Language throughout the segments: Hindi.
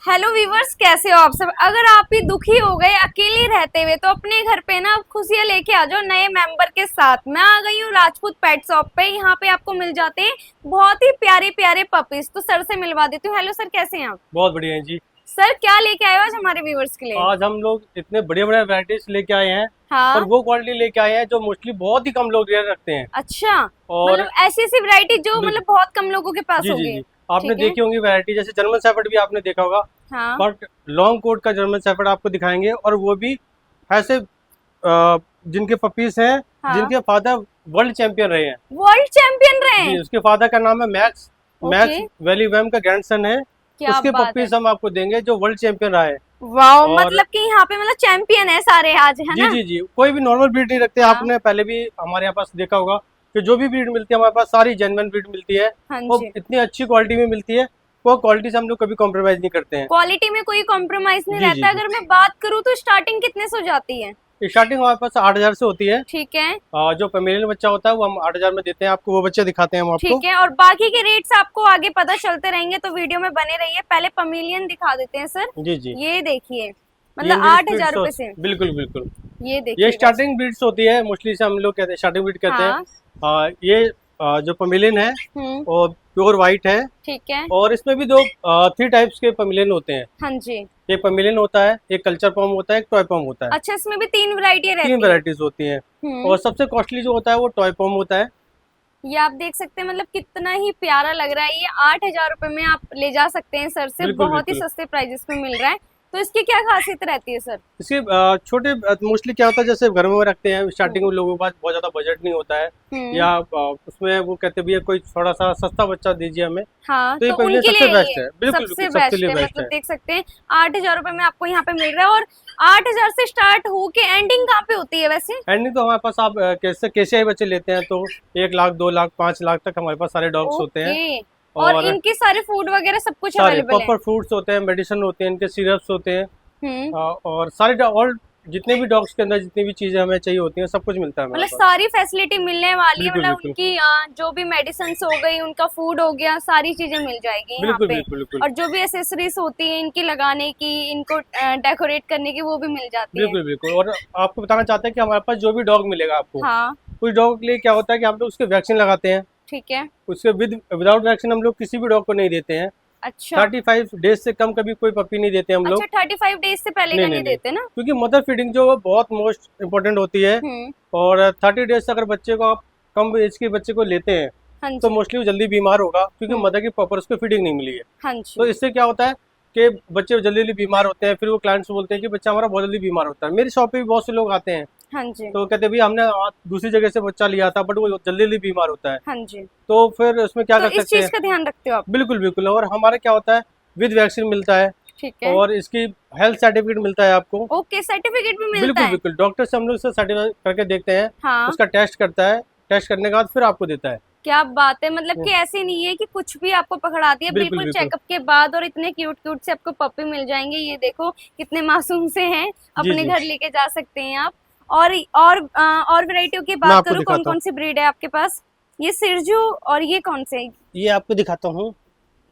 हेलो वीवर्स, कैसे हो आप सब। अगर आप भी दुखी हो गए अकेले रहते हुए तो अपने घर पे ना खुशियां लेके आ जाओ नए मेंबर के साथ। मैं आ गई हूँ राजपूत पेट शॉप पे। यहाँ पे आपको मिल जाते हैं बहुत ही प्यारे प्यारे पपीज। तो सर से मिलवा देती हूँ। हेलो सर, कैसे हैं आप। बहुत बढ़िया है जी। सर क्या लेके आए हो आज हमारे व्यूवर्स के लिए। आज हम लोग इतने बढ़िया बढ़िया वैरायटीज लेके आए हैं और हाँ। वो क्वालिटी लेके आए हैं जो मोस्टली बहुत ही कम लोग रेयर रखते हैं। अच्छा, और मतलब ऐसी ऐसी वैरायटी जो बिल- मतलब बहुत कम लोगों के पास जी जी होगी। जी, आपने ठीक है। देखी होंगी वैरायटी, जैसे जर्मन शेफर्ड भी आपने देखा होगा। हाँ बट लॉन्ग कोट का जर्मन शेफर्ड आपको दिखाएंगे, और वो भी ऐसे जिनके पपीज हैं, हाँ। जिनके फादर वर्ल्ड चैंपियन रहे हैं। वर्ल्ड चैंपियन रहे जी, हैं। उसके फादर का नाम है मैक्स। ओके। मैक्स वैलीवैम का ग्रैंडसन है। क्या उसके बात है। पपीज हम आपको देंगे जो वर्ल्ड चैंपियन रहा है। वाओ, और मतलब कि यहाँ पे मतलब चैंपियन है सारे आज, है जी ना। जी जी, कोई भी नॉर्मल ब्रीड नहीं रखते। हाँ आपने पहले भी हमारे यहाँ पास देखा होगा कि जो भी ब्रीड मिलती है हमारे पास सारी जेन्युइन ब्रीड मिलती है। हाँ वो जी। इतनी अच्छी क्वालिटी में मिलती है, वो क्वालिटी से हम लोग कभी कॉम्प्रोमाइज नहीं करते हैं। क्वालिटी में कोई कॉम्प्रोमाइज नहीं जी जी रहता। जी, अगर मैं बात करूँ तो स्टार्टिंग कितने से हो जाती है। स्टार्टिंग हमारे पास 8,000 से होती है। ठीक है। जो पमेलियन बच्चा होता है वो हम 8,000 में देते हैं आपको। वो बच्चे दिखाते हैं हम आपको। ठीक है, और बाकी के रेट्स आपको आगे पता चलते रहेंगे तो वीडियो में बने रहिए। पहले पमीलियन दिखा देते हैं सर। जी जी, ये देखिए, ये मतलब इनकी 8,000 स्पीड्स रुपए से। बिल्कुल बिल्कुल। ये ये देखिए बस। स्टार्टिंग ब्रीड्स होती है, मोस्टली से हम लोग कहते हैं स्टार्टिंग ब्रीड कहते हैं। हाँ। ये जो पमेलियन है हम्म। वो प्योर वाइट है। ठीक है। और इसमें भी दो 3 टाइप्स के पमेलियन होते हैं। हाँ जी। एक पमेलियन होता है, एक कल्चर पॉम होता है, एक टॉय पॉम होता है। अच्छा, इसमें भी 3 वैरायटी तीन रहती है। वेराइटीज होती हैं। हम्म। और सबसे कॉस्टली जो होता है वो टॉय पॉम होता है। ये आप देख सकते हैं, मतलब कितना ही प्यारा लग रहा है। ये 8,000 रुपए में आप ले जा सकते हैं सर से। बिल्कुल बहुत ही बिल्कुल। सस्ते प्राइजेस में मिल रहा है। तो इसकी क्या खासियत रहती है सर। इसके छोटे मोस्टली क्या होता है, जैसे घर में रखते हैं स्टार्टिंग हम्म। में, लोगों के पास बहुत ज़्यादा बजट नहीं होता है, हम्म। या उसमें वो कहते भी है कोई थोड़ा सा सस्ता बच्चा दीजिए हमें। हाँ, तो ये तो पवेलियन उनके सबसे लिए बेस्ट ये है, बिल्कुल बिल्कुल सबसे सबके बेस्ट लिए है। बेस्ट मतलब है। देख सकते हैं 8,000 रुपए में आपको यहाँ पे मिल रहा है। और 8,000 से स्टार्ट हो के एंडिंग कहाँ पे होती है वैसे। एंडिंग तो हमारे पास आप कैसे केसीआई बच्चे लेते हैं तो 1 लाख 2 लाख 5 लाख तक हमारे पास सारे डॉग्स होते हैं। ओके। और और इनके सारे फूड वगैरह सब कुछ सारे अवेलेबल है। प्रॉपर फ्रूट्स होते हैं, मेडिसिन होते हैं, इनके सिरप्स होते हैं। हम्म। और सारे और जितने भी डॉग्स के अंदर जितनी भी चीजें हमें चाहिए होती हैं सब कुछ मिलता है हमारे मतलब पास। सारी फैसिलिटी मिलने वाली है। बिल्कुल मतलब बिल्कुल उनकी जो भी मेडिसिन हो गई, उनका फूड हो गया, सारी चीजें मिल जाएगी यहाँ बिल्कुल पे। बिल्कुल बिल्कुल और जो भी एसेसरीज होती है इनकी लगाने की, इनको डेकोरेट करने की, वो भी मिल जाती है। बिल्कुल बिल्कुल। और आपको बताना चाहते हैं कि हमारे पास जो भी डॉग मिलेगा आपको, हाँ। उस डॉग के लिए क्या होता है कि हम लोग उसके वैक्सीन लगाते हैं। ठीक है। उसके विदाउट वैक्सीन हम लोग किसी भी डॉग को नहीं देते हैं। अच्छा। 35 डेज से कम कभी कोई पपी नहीं देते हम अच्छा, लोग। 35 डेज से पहले नहीं का नहीं नहीं नहीं, देते ना। क्योंकि मदर फीडिंग जो है बहुत मोस्ट इम्पोर्टेंट होती है। हम्म। और 30 डेज से अगर बच्चे को आप कम एज के बच्चे को लेते हैं हाँ तो जी। मोस्टली वो जल्दी बीमार होगा, क्योंकि हम्म। मदर की प्रॉपर उसको फीडिंग नहीं मिली है। हाँ तो जी। इससे क्या होता है कि बच्चे जल्दी जल्दी बीमार होते हैं। फिर वो क्लाइंट्स बोलते हैं कि बच्चा हमारा बहुत जल्दी बीमार होता है। मेरी शॉप पे भी बहुत से लोग आते हैं हाँ जी। तो कहते हैं भैया हमने दूसरी जगह से बच्चा लिया था बट वो जल्दी जल्दी बीमार होता है। हाँ जी। तो फिर उसमें क्या तो कर इस सकते चीज हैं। का ध्यान रखते हो आप। बिल्कुल बिल्कुल। और हमारा क्या होता है, विद वैक्सीन मिलता है। ठीक है। और इसकी हेल्थ सर्टिफिकेट मिलता है आपको। ओके, सर्टिफिकेट भी मिलता बिल्कुल है। बिल्कुल, डॉक्टर से हम लोग इसे सर्टिफाई करके देखते हैं। हाँ। उसका टेस्ट करता है, टेस्ट करने के बाद फिर आपको देता है। क्या बात है, मतलब कि ऐसे नहीं है कि कुछ भी आपको पकड़ा दिया। बिल्कुल बिल्कुल बिल्कुल। चेकअप के बाद। और इतने क्यूट क्यूट से आपको पपी मिल जाएंगे। ये देखो कितने मासूम से हैं। जी अपने जी, घर लेके जा सकते हैं आप। और वैरायटियों की मैं बात आपको करूँ, कौन दिखाता हूँ। कौन सी ब्रीड है आपके पास। ये सिरजू, और ये कौन से। ये आपको दिखाता हूँ।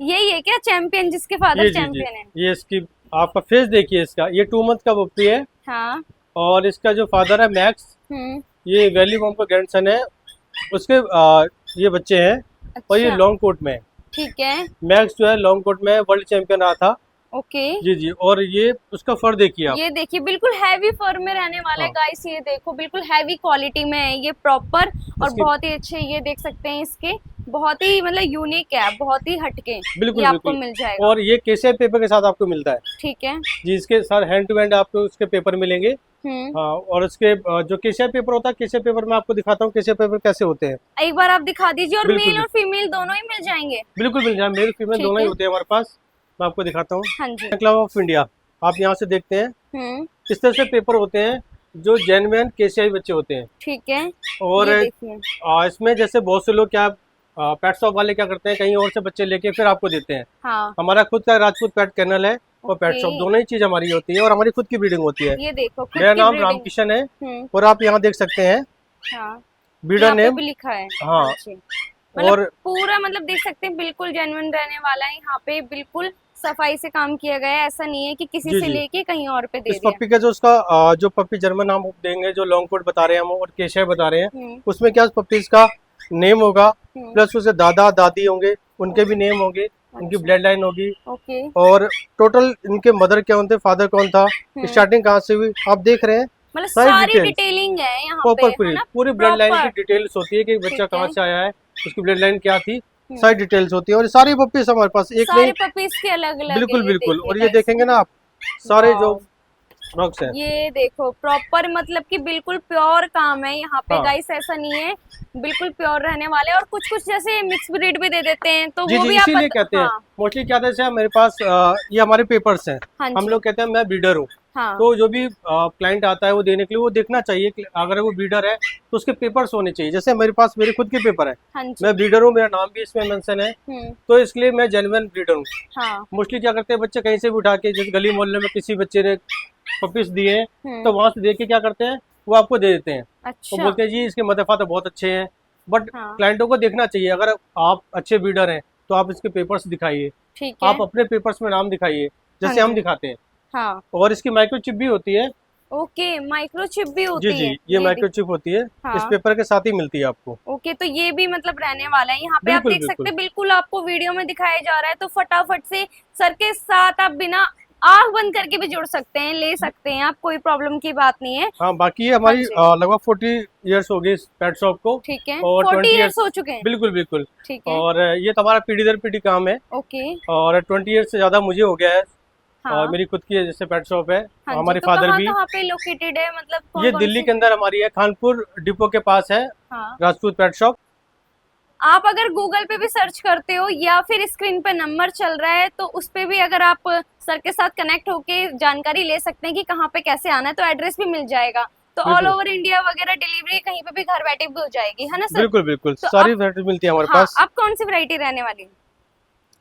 यही है क्या चैंपियन, जिसके फादर ये जी जी, चैंपियन है। ये इसकी आपका फेस देखिए, इसका ये 2 मंथ का पप्पी है। हाँ। और इसका जो फादर है मैक्स, हम्म। ये वैली बॉम का ग्रैंडसन है। उसके ये बच्चे हैं। और ये अच्छा। लॉन्ग कोट में है। ठीक है। मैक्स जो है लॉन्ग कोट में वर्ल्ड चैंपियन रहा था। ओके। जी जी, और ये उसका फर देखिए आप। ये देखिए बिल्कुल हैवी फर में रहने वाला है हाँ, गाइस। ये देखो बिल्कुल हैवी क्वालिटी में है ये प्रॉपर। और इसकी बहुत ही अच्छे ये देख सकते हैं इसके। बहुत ही मतलब यूनिक है, बहुत ही हटके ये बिल्कुल आपको बिल्कुल। मिल जाएगा। और ये केसीआई पेपर के साथ आपको मिलता है। ठीक है। जी, इसके साथ हैंड टू हैंड आपको उसके पेपर मिलेंगे। हम्म। हाँ, और उसके जो केशिया पेपर होता है, केशिया पेपर में आपको दिखाता हूँ केशिया पेपर कैसे होते हैं। एक बार आप दिखा दीजिए। और बिल्कुल मेल बिल्कुल और फीमेल दोनों ही मिल जाएंगे। बिल्कुल मिल जाए, मेल फीमेल ठीक दोनों ही है। होते हैं हमारे पास। मैं आपको दिखाता हूँ। हाँ जी। क्लब ऑफ इंडिया, आप यहाँ से देखते हैं। हम्म। इस तरह से पेपर होते हैं जो जेन्युइन केशियाई बच्चे होते हैं। ठीक है। और ये देखिए। इसमें जैसे बहुत से लोग क्या पेट शॉप वाले क्या करते हैं, कहीं और से बच्चे लेके फिर आपको देते हैं। हाँ। हमारा खुद का राजपूत पेट कैनल है और पेट ओके। शॉप, दोनों ही चीज हमारी होती है और हमारी खुद की ब्रीडिंग होती है। ये देखो खुद मेरा की नाम ब्रीडिंग। रामकिशन है। हम्म। और आप यहाँ देख सकते हैं हाँ, ब्रीडर यहाँ पे नेम। भी लिखा है। हाँ। हाँ जी। मतलब और पूरा मतलब देख सकते हैं बिल्कुल जेन्युइन रहने वाला है यहाँ पे। बिल्कुल सफाई से काम किया गया है, ऐसा नहीं है कि किसी जी से जी। लेके कहीं और पे दे इस दिया। पप्पी का जो उसका जो पप्पी जर्मन हम देंगे, जो लॉन्ग कोट बता रहे हैं हम और केशर बता रहे हैं, हम्म उसमें क्या पपीज का नेम होगा, हम्म, प्लस उसके दादा दादी होंगे, उनके भी नेम होंगे, उनकी अच्छा, ब्लड लाइन होगी, ओके, और टोटल इनके मदर क्या थे, फादर कौन था, स्टार्टिंग कहाँ से हुई, आप देख रहे हैं मतलब सारी सारी डिटेल्स डिटेलिंग है यहाँ पे, प्रॉपर, है पूरी ना, पूरी ब्लड लाइन की प्रॉपर। डिटेल्स होती है कि बच्चा ठीक कहाँ है, से आया है, उसकी ब्लड लाइन क्या थी, सारी डिटेल्स होती है। और सारी पपीज हमारे पास एक नहीं, सारे पपीज के अलग अलग है, बिल्कुल ये बिल्कुल। देखिए और ये गाइस, देखेंगे ना आप, सारे जो वाओ, फ्रॉक्स हैं, ये देखो प्रॉपर, मतलब कि बिल्कुल प्योर काम है यहाँ पे हाँ गाइस, ऐसा नहीं है, बिल्कुल प्योर रहने वाले। और कुछ कुछ जैसे मिक्स ब्रीड भी दे देते हैं, तो जी वो जी, भी आप इसीलिए कहते हैं, हाँ मोस्टली क्या था, जैसे मेरे पास ये हमारे पेपर्स हैं, हाँ हम जी, लोग कहते हैं मैं ब्रीडर हूँ, हाँ तो जो भी क्लाइंट आता है वो देने के लिए, वो देखना चाहिए कि अगर वो ब्रीडर है तो उसके पेपर्स होने चाहिए। जैसे मेरे पास मेरे खुद के पेपर है, हाँ जी, मैं ब्रीडर हूँ, मेरा नाम भी इसमें मेंशन है, तो इसलिए मैं जेन्युइन ब्रीडर हूँ। हाँ, मोस्टली क्या करते हैं बच्चे, कहीं से भी उठा के, जैसे गली मोहल्ले में किसी बच्चे ने पपीस दिए हैं, तो वहां से देख के क्या करते हैं, वो आपको दे देते हैं, वो अच्छा, बोलते हैं जी इसके मदर फादर बहुत अच्छे हैं। बट हाँ क्लाइंटों को देखना चाहिए, अगर आप अच्छे ब्रीडर हैं तो आप इसके पेपर्स दिखाइए, ठीक है, आप अपने पेपर्स में नाम दिखाइए, हाँ जैसे हम जी, दिखाते हैं। हाँ और इसकी माइक्रोचिप भी होती है, ओके, माइक्रोचिप भी जी होती जी, है, ये ये देख, माइक्रोचिप होती है, इस हाँ पेपर के साथ ही मिलती है आपको। ओके, तो ये भी मतलब रहने वाला है यहाँ पे, आप बिल्कुल देख सकते बिल्कुल। हैं, बिल्कुल आपको वीडियो में दिखाया जा रहा है, तो फटाफट से सर के साथ आप बिना आंख बंद करके भी जुड़ सकते हैं, ले सकते हैं आप, कोई प्रॉब्लम की बात नहीं है। हाँ, बाकी ये हाँ हमारी जी, लगभग 40 ईयर्स हो गई इस पेट शॉप को, ठीक है, और 40 20 ईयर्स ईयर्स, हो चुके हैं, बिल्कुल बिल्कुल। ठीक है, और ये तो हमारा पीढ़ी दर पीढ़ी काम है, ओके, और 20 ईयर्स से ज़्यादा मुझे हो गया है। और हाँ मेरी खुद की जैसे पेट शॉप है, हाँ जी, हमारे तो फादर कहाँ भी, कहाँ पे लोकेटेड है, मतलब ये कौन कौन दिल्ली से? के अंदर हमारी है, कानपुर डिपो के पास है, हाँ, राजपूत पेट शॉप। आप अगर गूगल पे भी सर्च करते हो या फिर स्क्रीन पे नंबर चल रहा है, तो उस पे भी अगर आप सर के साथ कनेक्ट होके जानकारी ले सकते हैं कि कहाँ पे कैसे आना है, तो एड्रेस भी मिल जाएगा, तो ऑल बिल्कुल ओवर इंडिया वगैरह डिलीवरी कहीं पे भी घर बैठे भी हो जाएगी, है ना सर? बिल्कुल बिल्कुल, तो सारी अब वैरायटी मिलती है हमारे हाँ, पास। अब कौन सी वैरायटी रहने वाली है?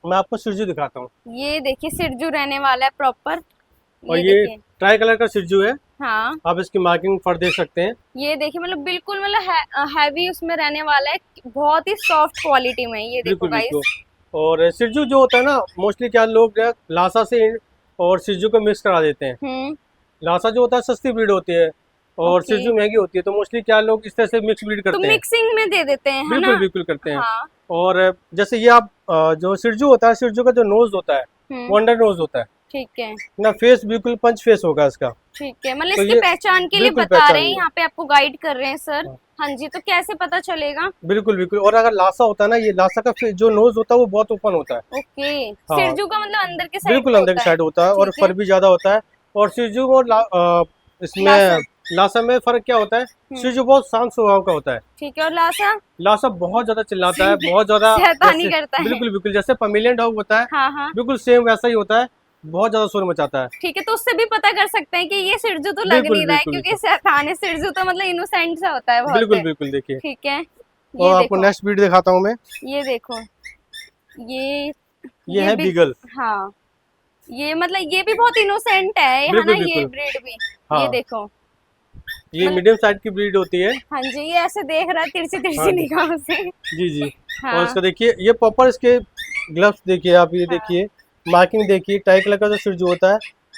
मैं आपको सिरजू दिखाता हूँ, ये देखिए सिरजू रहने वाला है प्रॉपर, और ये ये देखिए, ट्राई कलर का सिरजू है, हाँ आप इसकी मार्किंग फर देख सकते हैं। ये देखिए, मतलब बिल्कुल मतलब हैवी उसमें रहने वाला है, बहुत ही सॉफ्ट क्वालिटी में, ये देखो बिल्कुल बिल्कुल। गाइस, और सिरजू जो होता है ना, मोस्टली क्या लोग लासा से और सिरजू को मिक्स करा देते हैं। लासा जो होता है सस्ती ब्रीड होती है, और ओके, सिरजू महंगी होती है, तो मोस्टली क्या लोग इस तरह से मिक्स ब्रीड तो करते हैं, मिक्सिंग में दे देते हैं, है ना? बिल्कुल बिल्कुल करते हैं। हाँ, और जैसे ये आप जो सिरजू होता है, सिरजू का जो नोज होता है वो अंडर नोज होता है ठीक है, ना, फेस बिल्कुल पंच फेस होगा इसका, ठीक है, मतलब तो इसकी ये पहचान के लिए बिल्कुल बता पहचान रहे हैं, है। यहाँ पे आपको गाइड कर रहे हैं सर। हाँ, हाँ जी, तो कैसे पता चलेगा? बिल्कुल बिल्कुल। और अगर लासा होता है ना, ये लासा का जो नोज होता है वो बहुत ओपन होता है, ओके, हाँ, सिरजू का मतलब अंदर के साइड बिल्कुल पे अंदर की होता है, साइड होता है, और ठीक है, फर भी ज्यादा होता है। और सिरजू और लासा, इसमें लासा में फर्क क्या होता है, सिरजू बहुत शांत स्वभाव का होता है, ठीक है, और लासा लासा बहुत ज्यादा चिल्लाता है, बहुत ज्यादा, शैतानी जैसे करता है, बिल्कुल बिल्कुल जैसे पमेलियन डॉग होता है, हाँ हाँ, बिल्कुल सेम वैसा ही होता है, बहुत ज्यादा शोर मचाता है। ठीक है, तो उससे भी पता कर सकते हैं कि ये सिरजू तो लग बिल्कुल नहीं रहा है, बिल्कुल क्योंकि बिल्कुल शैतान है, सिरजू तो मतलब इनोसेंट सा होता है बहुत, बिल्कुल बिल्कुल। देखिए, ठीक है, और ये आपको देखो, नेक्स्ट ब्रीड दिखाता हूँ मैं, ये देखो, ये ये है भी, बीगल, हाँ, ये मतलब ये भी बहुत इनोसेंट है ना, बिल्कुल ये बिल्कुल, ब्रीड भी, ये हाँ, देखो, ये मतलब मीडियम साइज की ब्रीड होती है। हाँ जी, ये ऐसे देख रहा है तिरछी हाँ तिरछी जी, निगाहों से, जी जी। और हाँ इसका देखिए, ये प्रॉपर इसके ग्लव्स देखिए आप, ये हाँ देखिए मार्किंग देखिए, टाई कलर का जो सिर जो होता है,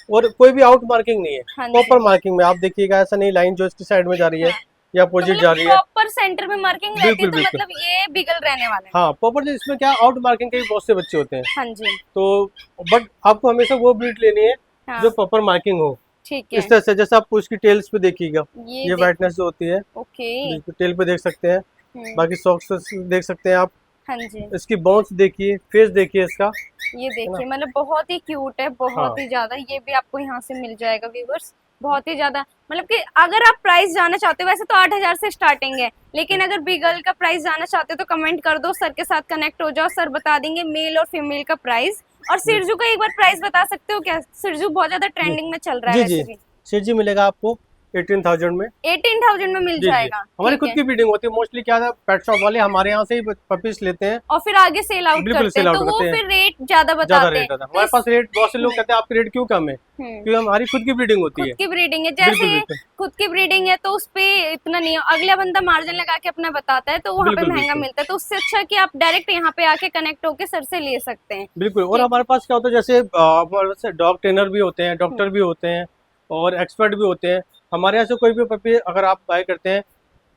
और कोई भी आउट मार्किंग नहीं है, हाँ जी, प्रॉपर मार्किंग में आप देखिएगा, ऐसा नहीं लाइन जो इसकी साइड में जा रही है हाँ, या तो अपोजिट मतलब जा रही है, प्रॉपर सेंटर में मार्किंग रहती है, बिल्कुल तो बिल्कुल। मतलब ये बिगल रहने वाला है, हाँ, प्रॉपर इसमें क्या आउट मार्किंग के भी बहुत से बच्चे होते हैं, हाँ जी, तो बट आपको हमेशा वो ब्रीड लेनी है हाँ जो प्रॉपर मार्किंग हो, ठीक है, इस तरह से, जैसे आप उसकी टेल्स पे देखिएगा, ये ये देखो, वाइटनेस जो होती है, ओके, बिल्कुल टेल पे देख सकते हैं, हम्म, बाकी सॉक्स देख सकते हैं आप, हाँ जी, इसकी बाउंस देखिए, फेस देखिए इसका, ये है ना, देखिए, मतलब बहुत ही क्यूट है, बहुत हाँ, ही ज्यादा, ये भी आपको यहाँ से मिल जाएगा व्यूवर्स, बहुत ही ज्यादा, मतलब कि अगर आप प्राइस जानना चाहते हो, वैसे तो 8,000 से स्टार्टिंग है, लेकिन अगर बिगल का प्राइस जानना चाहते हो तो कमेंट कर दो, सर के साथ कनेक्ट हो जाओ, सर बता देंगे मेल और फीमेल का प्राइस। और जी सिरजू का एक बार प्राइस बता सकते हो क्या? सिरजू बहुत ज्यादा ट्रेंडिंग में चल रहा है जी वैसे जी, भी। शेर जी मिलेगा आपको 18,000 में। 18,000 में मिल जी जी, जाएगा। हमारी ठीक खुद है। की ब्रीडिंग होती है। मोस्टली क्या है, पेट शॉप वाले हमारे यहाँ से ही पपीज लेते हैं और फिर आगे सेल आउट बिल्कुल करते सेल हैं, आउट तो वो करते हैं, फिर रेट ज्यादा ज्यादा बताते हैं। रेट आता है। तो हमारे पास रेट बहुत से लोग कहते हैं आपकी रेट क्यों कम है, हम्म, क्योंकि हमारी खुद की ब्रीडिंग होती खुद है। की ब्रीडिंग है, बिल्कुल जैसे बिल्कुल खुद की ब्रीडिंग है तो उस पे इतना नहीं है। अगला बंदा मार्जिन लगा के अपना बताता है तो वहाँ पे बिल्कुल महंगा बिल्कुल मिलता है, तो उससे अच्छा कि आप डायरेक्ट यहाँ पे आके कनेक्ट होके सर से ले सकते हैं। बिल्कुल। और ठीक। हमारे पास क्या होता है, जैसे हमारे पास डॉग ट्रेनर भी होते हैं, डॉक्टर भी होते हैं और एक्सपर्ट भी होते हैं। हमारे यहाँ से कोई भी पपी अगर आप बाय करते हैं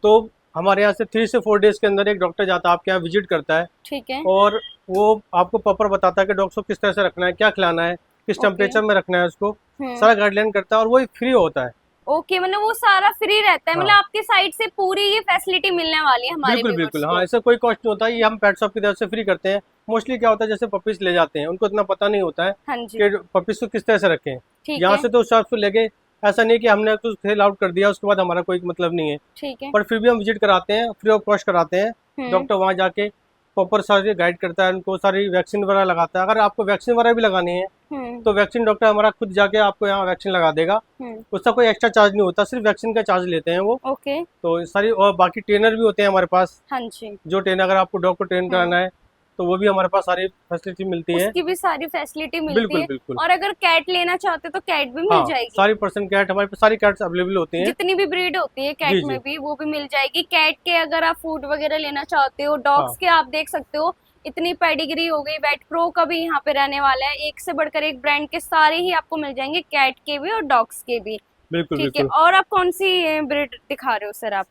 तो हमारे यहाँ से 3 से 4 डेज के अंदर एक डॉक्टर जाता है आपके यहाँ, विजिट करता है ठीक है। और वो आपको प्रॉपर बताता है कि डॉग्स को किस तरह से रखना है, क्या खिलाना है, किस ओके। टेम्परेचर में रखना है उसको, हम्म। सारा गाइडलाइन करता है और वो फ्री होता है। ओके, मतलब वो सारा फ्री रहता है, मतलब हाँ आपकी साइड से पूरी ये फैसिलिटी मिलने वाली है हमारे बिल्कुल व्यूअर्स बिल्कुल, को। हाँ ऐसा कोई कॉस्ट नहीं होता, ये हम पेट शॉप की तरफ से फ्री करते हैं। मोस्टली क्या होता है, जैसे पपीज ले जाते हैं उनको इतना पता नहीं होता है हाँ जी। कि पपीज को किस तरह से रखें। ठीक यहाँ है। से तो उस शॉप से लेके, ऐसा नहीं कि हमने कुछ सेल आउट कर दिया उसके बाद हमारा कोई मतलब नहीं है, ठीक है। पर फिर भी हम विजिट कराते हैं, फ्री ऑफ कॉस्ट कराते हैं। हम्म। डॉक्टर वहाँ जाके प्रॉपर सारी गाइड करता है, उनको सारी वैक्सीन वगैरह लगाता है। अगर आपको वैक्सीन वगैरह भी लगानी है हम्म। तो वैक्सीन डॉक्टर हमारा खुद जाके आपको यहाँ वैक्सीन लगा देगा, हम्म। उसका कोई एक्स्ट्रा चार्ज नहीं होता, सिर्फ वैक्सीन का चार्ज लेते हैं वो। ओके। तो सारी, और बाकी ट्रेनर भी होते हैं हमारे पास, हाँ जी। जो ट्रेनर अगर आपको डॉग को ट्रेन कराना है तो वो भी हमारे पास सारी फैसिलिटी मिलती है। उसकी भी सारी फैसिलिटी मिलती बिल्कुल है। बिल्कुल, और अगर कैट लेना चाहते तो कैट भी मिल हाँ जाएगी। सारी पर्सन कैट हमारे पास, सारी कैट्स अवेलेबल होती हैं। जितनी भी ब्रीड होती है जी कैट जी, में भी वो भी मिल जाएगी। कैट के अगर आप फूड वगैरह लेना चाहते हो, हाँ डॉग्स के आप देख सकते हो, इतनी पेडिग्री हो गई। वेट प्रो का भी यहाँ पे रहने वाला है, एक से बढ़कर एक ब्रांड के सारे ही आपको मिल जाएंगे, कैट के भी और डॉग्स के भी। बिल्कुल ठीक है। बिल्कुल। और आप कौन सी ब्रीड दिखा रहे हो सर आप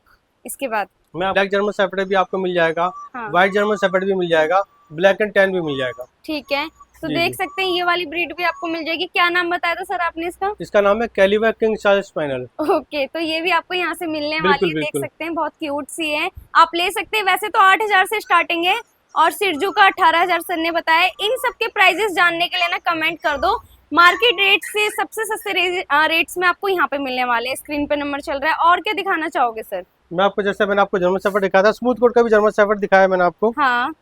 इसके बाद? मैं ब्लैक जर्मन शेफर्ड भी आपको मिल जाएगा, हाँ। व्हाइट जर्मन शेफर्ड भी मिल जाएगा, ब्लैक एंड टैन भी मिल जाएगा। ठीक है, तो जी देख जी, सकते हैं ये वाली ब्रीड भी आपको मिल जाएगी। क्या नाम बताया था सर आपने इसका? इसका नाम है cavalier king Charles spaniel. Okay, तो ये भी आपको यहाँ से मिलने वाली बिल्कुल है, देख बिल्कुल, सकते हैं, बहुत क्यूट सी है, आप ले सकते हैं। वैसे तो 8,000 से स्टार्टिंग है और सिरजू का 18,000 सर ने बताया। इन सब के प्राइजेस जानने के लिए ना कमेंट कर दो। मार्केट रेट से सबसे सस्ते रेट्स में आपको यहाँ पे मिलने वाले हैं। स्क्रीन पे नंबर चल रहा है। और क्या दिखाना चाहोगे सर? मैं आपको, जैसे मैंने आपको जर्मन शेफर्ड दिखाया था, स्मूथ कोट का भी जर्मन शेफर्ड दिखाया मैंने आपको। हाँ,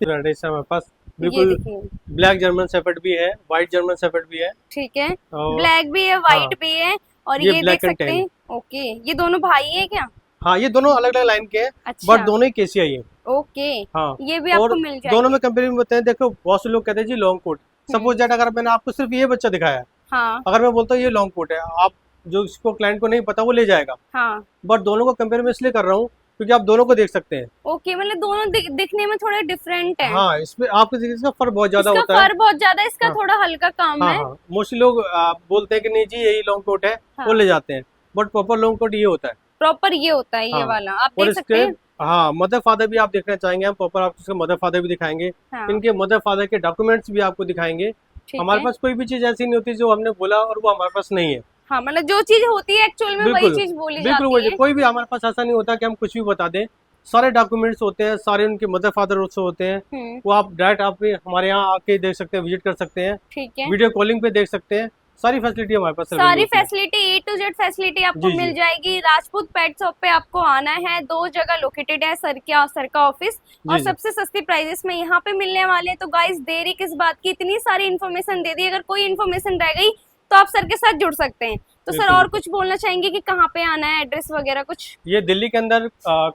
वैराइटीज है हमारे पास, ये बिल्कुल। देखिए। ब्लैक जर्मन शेफर्ड भी है, व्हाइट जर्मन शेफर्ड भी है, ठीक है, और ब्लैक भी है, हाँ व्हाइट भी है, और ये ये देख ब्लैक एंड सकते टैन। हैं। ओके, ये दोनों भाई है क्या? हाँ ये दोनों अलग अलग लाइन के हैं, अच्छा। बट दोनों ही केसीआई है। ओके, हाँ, ये भी और आपको मिल जाएगी। दोनों में कंपेरिजन होते हैं। देखो बहुत से लोग कहते हैं जी लॉन्ग कोट, सपोज दैट अगर मैंने आपको सिर्फ ये बच्चा दिखाया, हाँ अगर मैं बोलता हूँ ये लॉन्ग कोट है, आप जो इसको क्लाइंट को नहीं पता वो ले जाएगा, हाँ। बट दोनों को कंपेयर मैं इसलिए कर रहा हूँ क्योंकि आप दोनों को देख सकते हैं। ओके, मतलब दोनों दिखने में थोड़े डिफरेंट है। हाँ इसमें आपके इसका फर्क बहुत ज्यादा इसका होता है। फर बहुत ज्यादा है, इसका हाँ थोड़ा हल्का काम हाँ है। हाँ, मोस्टली लोग बोलते हैं कि नहीं जी यही लॉन्ग कोट है, हाँ। वो ले जाते हैं, बट प्रॉपर लॉन्ग कोट ये होता है। प्रॉपर ये होता है, ये हाँ, वाला आप और देख सकते इसके, हैं। हाँ मदर फादर भी आप देखना चाहेंगे, हम प्रॉपर आपको इसके मदर फादर भी दिखाएंगे, हाँ, इनके मदर फादर के डॉक्यूमेंट्स भी आपको दिखाएंगे। ठीक हमारे है। पास कोई भी चीज ऐसी नहीं होती जो हमने बोला और वो हमारे पास नहीं है। हाँ, मतलब जो चीज होती है एक्चुअल में वही बिल्कुल चीज बोली बिल्कुल, जाती वही है। कोई भी हमारे पास ऐसा नहीं होता कि हम कुछ भी बता दें, सारे डॉक्यूमेंट्स होते हैं, सारे उनके मदर फादर उससे होते हैं, वो आप डायरेक्ट आप हमारे यहाँ आके देख सकते हैं, विजिट कर सकते हैं, ठीक है। वीडियो कॉलिंग पे देख सकते हैं, सारी फैसिलिटी हमारे पास सारी available होती है। Facility A to Z facility आपको जी, मिल जी। जाएगी। राजपूत पेट शॉप पे आपको आना है, 2 जगह लोकेटेड है, सर का ऑफिस और जी, जी। सबसे सस्ती प्राइजेस में यहाँ पे मिलने वाले हैं। तो गाइस देरी किस बात की, इतनी सारी इन्फॉर्मेशन दे दी, अगर कोई इन्फॉर्मेशन रह गई तो आप सर के साथ जुड़ सकते हैं। तो सर बिल्कुल, और बिल्कुल। कुछ बोलना चाहेंगे कि कहाँ पे आना है, एड्रेस वगैरह कुछ? ये दिल्ली के अंदर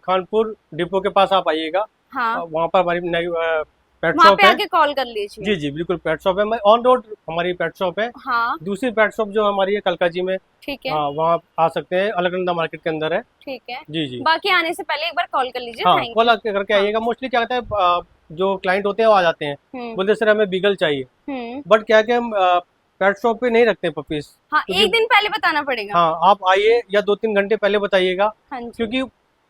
खानपुर डिपो के पास आप आइएगा, हाँ, वहाँ पर हमारी नई पेट वहाँ शॉप पे है। आके कॉल कर लीजिए। जी जी बिल्कुल, पेट शॉप है, ऑन रोड हमारी पेट शॉप है। हाँ, दूसरी पेट शॉप जो हमारी है कलकाजी में, ठीक है। हाँ वहाँ आ सकते हैं, अलकनंदा मार्केट के अंदर है। ठीक है, जी जी, बाकी आने से पहले एक बार कॉल कर लीजिए। हाँ थैंक कॉल करके आइएगा। मोस्टली क्या होता है, जो क्लाइंट होते हैं वो आ जाते हैं, यू। बोलते सर हमें बीगल चाहिए, हम्म। बट क्या है कि हम पेट शॉप पे नहीं रखते पपीज। हाँ, क्योंकि एक दिन पहले बताना पड़ेगा। हाँ आप आइए या 2-3 घंटे पहले बताइएगा, हाँ जी, क्योंकि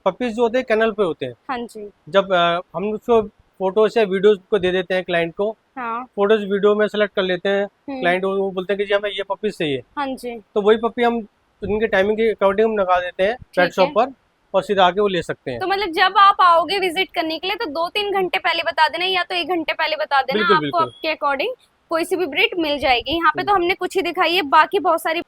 पपीज जो होते हैं कैनल पे होते हैं। हाँ जी, जब हम उसको फोटोज या वीडियोज को दे देते हैं क्लाइंट को, हाँ। फोटोज वीडियो में सेलेक्ट कर लेते हैं क्लाइंट, वो बोलते हैं कि जी हमें ये पपीज चाहिए, हाँ जी, तो वही पपी हम उनके टाइमिंग के अकॉर्डिंग हम लगा देते हैं पेट शॉप पर, और सीधा आके वो ले सकते हैं। तो मतलब जब आप आओगे विजिट करने के लिए तो 2-3 घंटे पहले बता देना, या तो 1 घंटे पहले बता देना। बिल्कुल आपको बिल्कुल, आपके अकॉर्डिंग कोई सी भी ब्रीड मिल जाएगी। यहाँ पे तो हमने कुछ ही दिखाई है, बाकी बहुत सारी